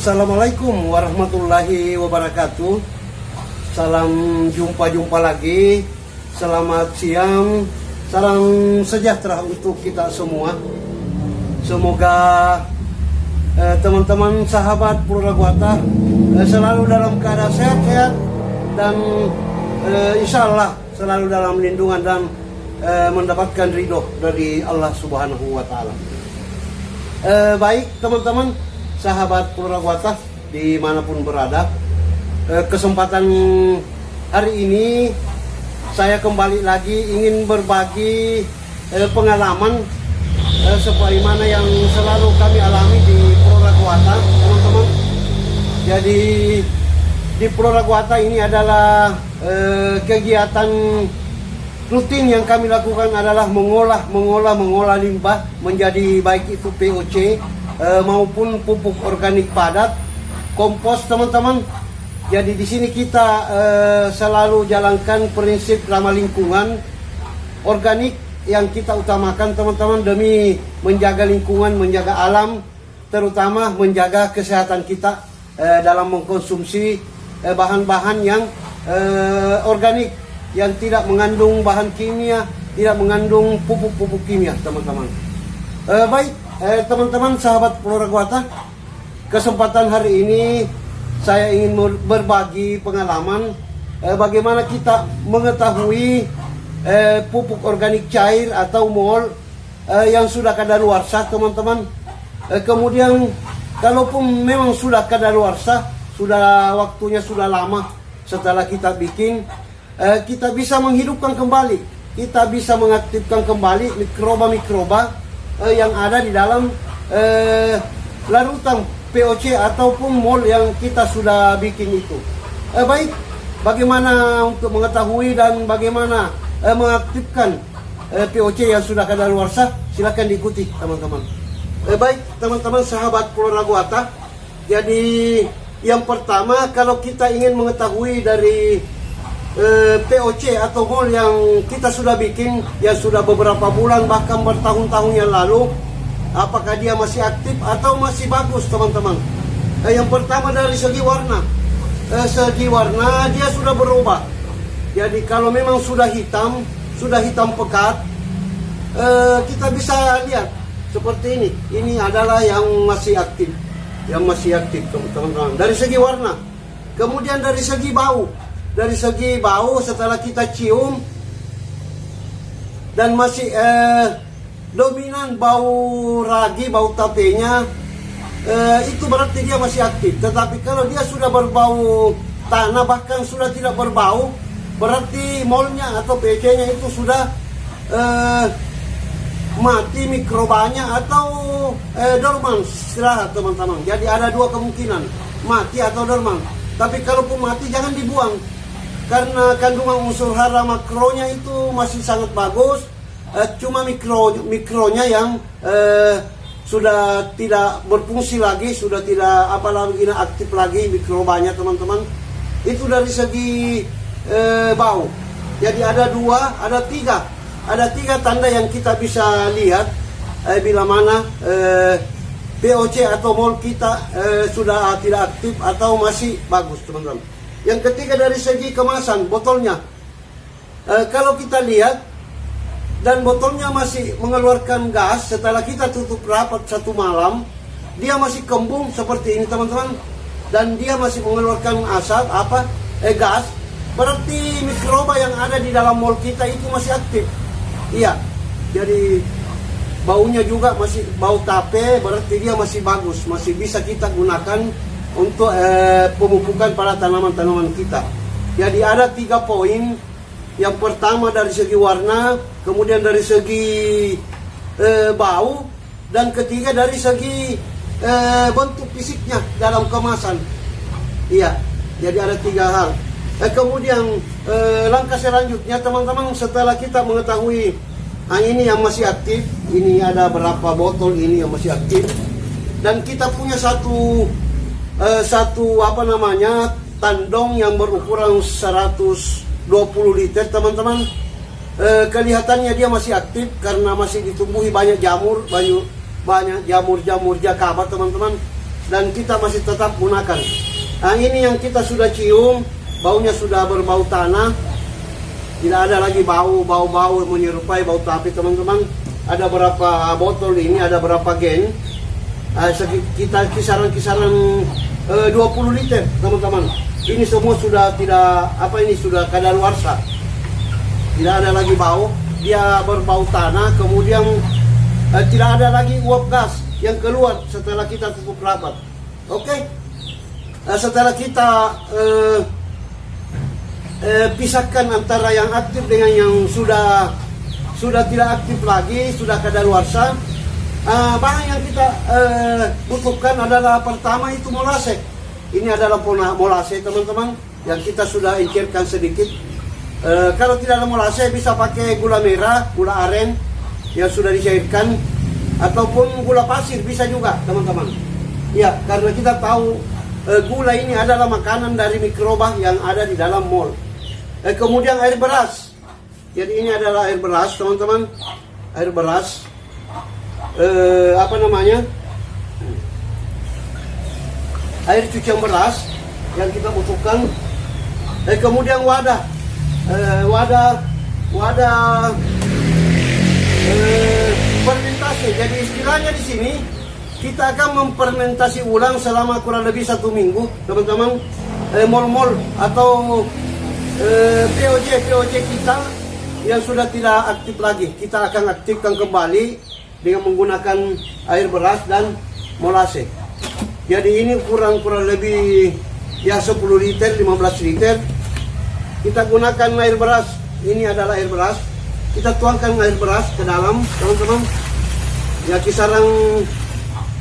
Assalamualaikum warahmatullahi wabarakatuh. Salam jumpa lagi. Selamat siang. Salam sejahtera untuk kita semua. Semoga teman-teman sahabat Purwagwata selalu dalam keadaan sehat-sehat dan insya Allah selalu dalam lindungan dan mendapatkan ridho dari Allah Subhanahu wa Ta'ala. Baik teman-teman sahabat Purwagwata dimanapun berada, kesempatan hari ini saya kembali lagi ingin berbagi pengalaman sebagaimana yang selalu kami alami di Purwagwata, teman-teman. Jadi di Purwagwata ini adalah kegiatan rutin yang kami lakukan adalah mengolah limbah menjadi baik itu POC maupun pupuk organik padat, kompos, teman-teman. Jadi di sini kita selalu jalankan prinsip ramah lingkungan, organik yang kita utamakan, teman-teman, demi menjaga lingkungan, menjaga alam, terutama menjaga kesehatan kita dalam mengkonsumsi bahan-bahan yang organik, yang tidak mengandung bahan kimia, tidak mengandung pupuk-pupuk kimia, teman-teman. Baik, teman-teman sahabat Purwagwata, kesempatan hari ini saya ingin berbagi pengalaman bagaimana kita mengetahui pupuk organik cair atau MOL yang sudah kadaluarsa, teman-teman. Kemudian kalaupun memang sudah kadaluarsa, sudah waktunya sudah lama setelah kita bikin, kita bisa menghidupkan kembali, kita bisa mengaktifkan kembali mikroba-mikroba yang ada di dalam larutan POC ataupun MOL yang kita sudah bikin itu. Baik, bagaimana untuk mengetahui dan bagaimana mengaktifkan POC yang sudah kadaluarsa? Silakan diikuti, teman-teman. Baik, teman-teman sahabat Purwagwata. Jadi yang pertama, kalau kita ingin mengetahui dari POC atau MOL yang kita sudah bikin, yang sudah beberapa bulan bahkan bertahun-tahun yang lalu, apakah dia masih aktif atau masih bagus, teman-teman? Yang pertama dari segi warna. Segi warna dia sudah berubah. Jadi kalau memang sudah hitam pekat, kita bisa lihat seperti ini. Ini adalah yang masih aktif, teman-teman. Dari segi warna. Kemudian dari segi bau. Dari segi bau, setelah kita cium dan masih dominan bau ragi, bau tapenya, itu berarti dia masih aktif. Tetapi kalau dia sudah berbau tanah, bahkan sudah tidak berbau, berarti molnya atau POC-nya itu sudah mati mikrobanya atau dorman, istirahat, teman-teman. Jadi ada dua kemungkinan, mati atau dorman. Tapi kalaupun mati jangan dibuang, karena kandungan unsur hara makronya itu masih sangat bagus. Cuma mikronya yang sudah tidak berfungsi lagi, sudah tidak apalagi aktif lagi mikrobanya, teman-teman. Itu dari segi bau. Jadi ada tiga tanda yang kita bisa lihat bila mana POC atau MOL kita sudah tidak aktif atau masih bagus, teman-teman. Yang ketiga dari segi kemasan botolnya. Kalau kita lihat dan botolnya masih mengeluarkan gas, setelah kita tutup rapat satu malam, dia masih kembung seperti ini, teman-teman, dan dia masih mengeluarkan asap gas, berarti mikroba yang ada di dalam MOL kita itu masih aktif. Iya, jadi baunya juga masih bau tape, berarti dia masih bagus, masih bisa kita gunakan untuk pemupukan pada tanaman-tanaman kita. Jadi ada 3 poin. Yang pertama dari segi warna, kemudian dari segi bau, dan ketiga dari segi bentuk fisiknya dalam kemasan. Iya, jadi ada 3 hal. Kemudian langkah selanjutnya, teman-teman, setelah kita mengetahui ini yang masih aktif, ini ada berapa botol ini yang masih aktif, dan kita punya satu tandong yang berukuran 120 liter, teman-teman. Kelihatannya dia masih aktif karena masih ditumbuhi banyak jamur jakaba, teman-teman. dan kita masih tetap gunakan. Nah, ini yang kita sudah cium, baunya sudah berbau tanah, tidak ada lagi bau menyerupai bau tapi teman-teman. Ada berapa botol ini, ada berapa gen, kita kisaran 20 liter teman-teman. Ini semua sudah tidak sudah kadaluarsa, tidak ada lagi bau, dia berbau tanah. Kemudian tidak ada lagi uap gas yang keluar setelah kita tutup rapat. Oke. Setelah kita pisahkan antara yang aktif dengan yang sudah tidak aktif lagi, sudah kadaluarsa, bahan yang kita butuhkan adalah pertama itu molase. Ini adalah molase teman-teman, yang kita sudah encerkan sedikit. Kalau tidak ada molase bisa pakai gula merah, gula aren yang sudah dicairkan, ataupun gula pasir bisa juga teman-teman. Ya, karena kita tahu gula ini adalah makanan dari mikroba yang ada di dalam mol. Kemudian air beras. Jadi ini adalah air beras teman-teman. Air beras. Air cucian beras yang kita butuhkan. Kemudian wadah fermentasi. Jadi istilahnya di sini kita akan memfermentasi ulang selama kurang lebih 1 minggu, teman-teman. Mol-mol atau POJ kita yang sudah tidak aktif lagi, kita akan aktifkan kembali dengan menggunakan air beras dan molase. Jadi ini kurang lebih ya 10 liter, 15 liter. Kita gunakan air beras. Ini adalah air beras. Kita tuangkan air beras ke dalam, teman-teman. Ya kisaran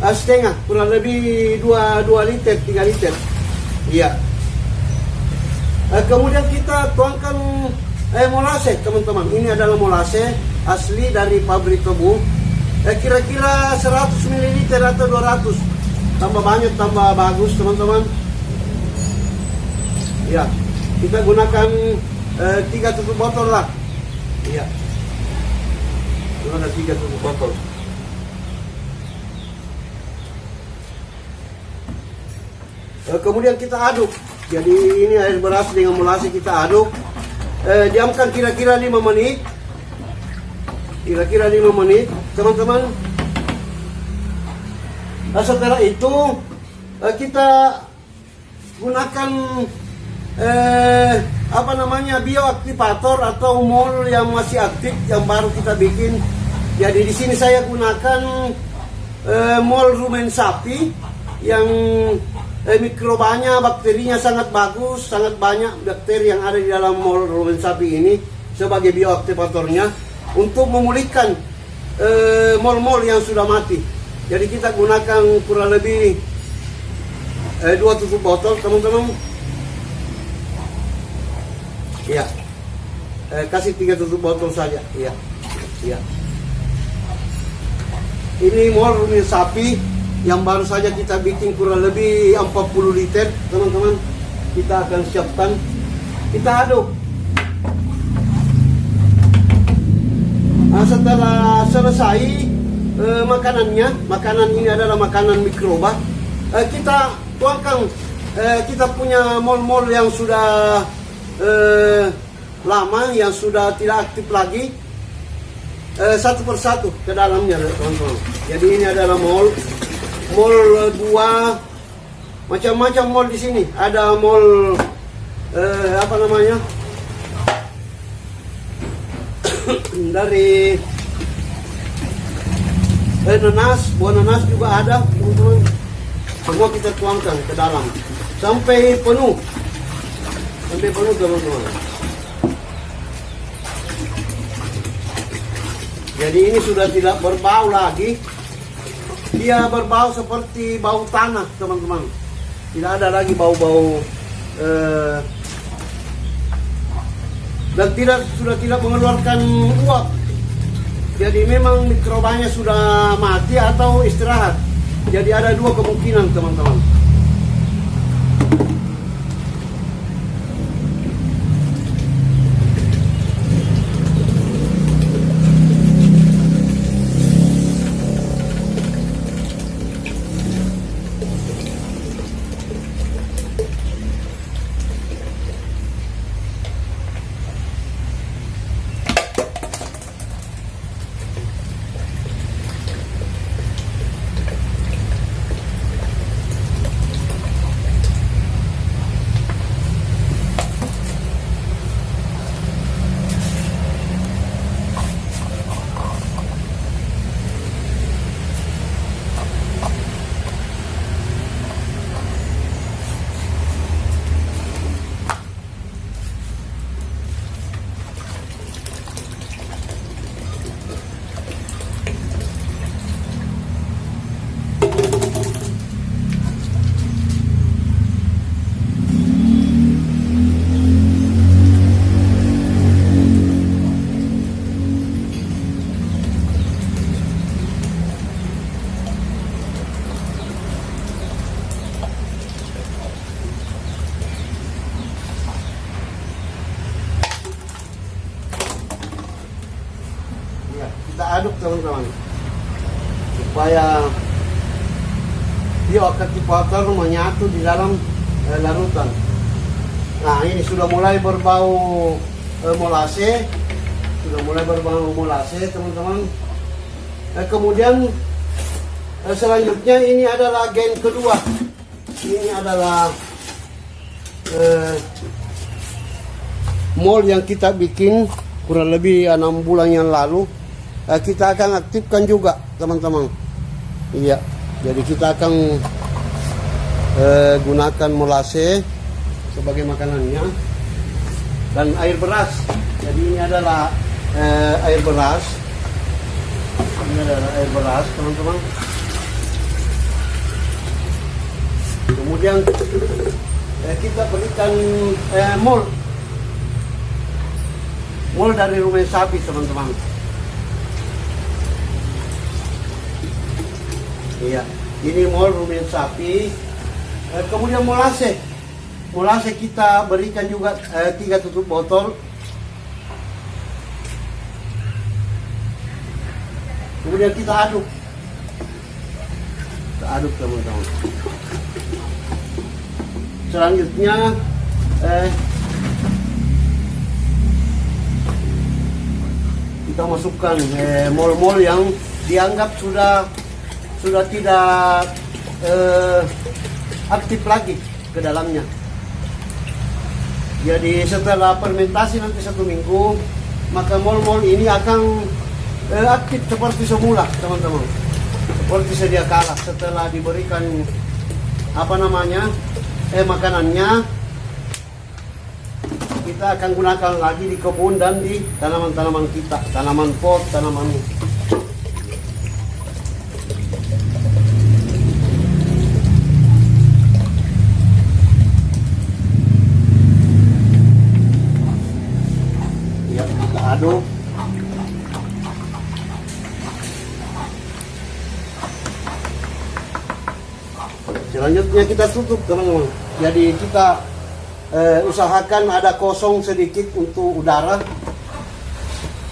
setengah, kurang lebih 2 liter, 3 liter. Iya. Kemudian kita tuangkan molase, teman-teman. Ini adalah molase asli dari pabrik tebu. Kira-kira 100 ml atau 200. Tambah banyak, tambah bagus, teman-teman. Ya, kita gunakan 3 tutup botol lah. Iya. Gunakan 3 tutup botol. Kemudian kita aduk. Jadi ini air beras dengan molase kita aduk. Diamkan kira-kira 5 menit. Kira-kira 5 menit, teman-teman. Setelah itu kita gunakan bioaktivator atau mol yang masih aktif yang baru kita bikin. Jadi di sini saya gunakan mol rumen sapi yang mikrobanya, bakterinya sangat bagus, sangat banyak bakteri yang ada di dalam mol rumen sapi ini sebagai bioaktivatornya untuk memulihkan mol-mol yang sudah mati. Jadi kita gunakan kurang lebih 2 tutup botol, teman-teman. Ya, kasih 3 tutup botol saja. Ya. Ini mol rumen sapi yang baru saja kita bikin kurang lebih 40 liter, teman-teman. Kita akan siapkan. Kita aduk. Nah, setelah selesai makanan ini adalah makanan mikroba. Kita tuangkan kita punya mol-mol yang sudah lama, yang sudah tidak aktif lagi, satu persatu ke dalamnya, teman-teman. Jadi ini adalah mol buah, macam-macam mol di sini. Ada mol dari nanas, buah nanas juga ada, teman-teman. Semua kita tuangkan ke dalam sampai penuh, teman-teman. Jadi ini sudah tidak berbau lagi, dia berbau seperti bau tanah, teman-teman. Tidak ada lagi bau-bau dan sudah tidak mengeluarkan uap. Jadi memang mikrobanya sudah mati atau istirahat. Jadi ada 2 kemungkinan, teman-teman. aduk teman-teman, supaya dia akar menyatu di dalam larutan. Nah, ini sudah mulai berbau molase, teman-teman. Kemudian selanjutnya ini adalah gen kedua. Ini adalah mold yang kita bikin kurang lebih 6 bulan yang lalu. Kita akan aktifkan juga, teman-teman. Iya, jadi kita akan gunakan molase sebagai makanannya dan air beras. Jadi ini adalah air beras. Ini adalah air beras, teman-teman. Kemudian kita berikan mold dari rumen sapi, teman-teman. Iya, ini mold rumen sapi. Kemudian molase kita berikan juga 3 tutup botol. Kemudian kita aduk, teman-teman. Selanjutnya kita masukkan mol-mol yang dianggap sudah tidak aktif lagi ke dalamnya. Jadi setelah fermentasi nanti 1 minggu, maka mol-mol ini akan aktif seperti semula, teman-teman. Seperti sedia kala setelah diberikan makanannya. Kita akan gunakan lagi di kebun dan di tanaman-tanaman kita, tanaman pot, tanaman. Ya, kita aduk. Selanjutnya kita tutup, teman-teman. Jadi kita usahakan ada kosong sedikit untuk udara.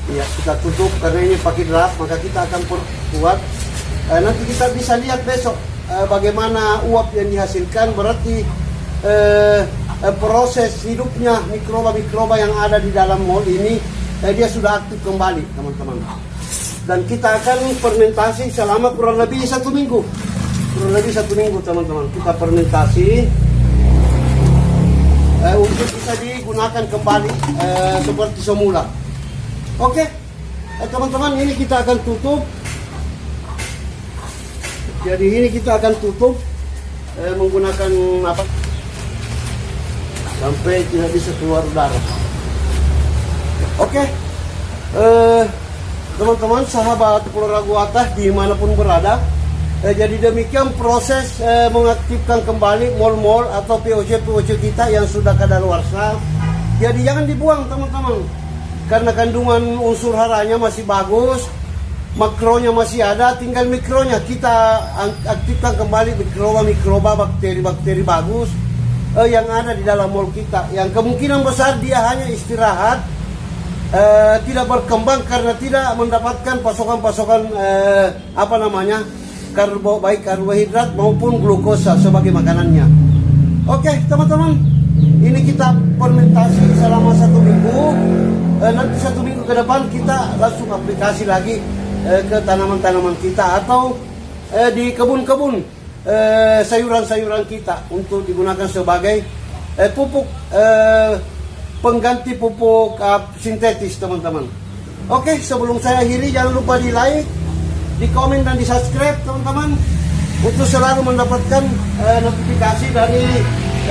Ya, kita tutup karena ini pakai draft, maka kita akan perkuat. Nanti kita bisa lihat besok bagaimana uap yang dihasilkan. Berarti proses hidupnya mikroba-mikroba yang ada di dalam mold ini dia sudah aktif kembali, teman-teman. Dan kita akan fermentasi selama kurang lebih 1 minggu. Teman-teman. Kita fermentasi untuk bisa digunakan kembali seperti semula. Oke, teman-teman, ini kita akan tutup. Jadi ini kita akan tutup menggunakan sampai tidak bisa keluar udara. Oke, teman-teman, sahabat Pulau Ragu Atas dimanapun berada. Jadi demikian proses mengaktifkan kembali mol-mol atau POC kita yang sudah kadaluarsa. Jadi jangan dibuang, teman-teman, karena kandungan unsur haranya masih bagus, makronya masih ada, tinggal mikronya kita aktifkan kembali, mikroba, bakteri bagus yang ada di dalam mol kita. Yang kemungkinan besar dia hanya istirahat, tidak berkembang karena tidak mendapatkan pasokan baik karbohidrat maupun glukosa sebagai makanannya. Oke, teman-teman, ini kita fermentasi selama 1 minggu. Nanti 1 minggu ke depan kita langsung aplikasi lagi ke tanaman-tanaman kita atau di kebun-kebun sayuran-sayuran kita untuk digunakan sebagai pupuk pengganti pupuk sintetis, teman-teman. Oke, sebelum saya akhiri, jangan lupa di like, di komen dan di subscribe, teman-teman, untuk selalu mendapatkan notifikasi dari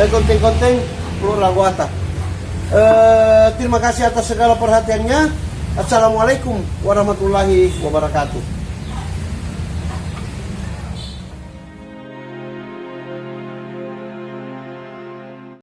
konten-konten Pulau Ragu Atas. Terima kasih atas segala perhatiannya. Assalamualaikum warahmatullahi wabarakatuh.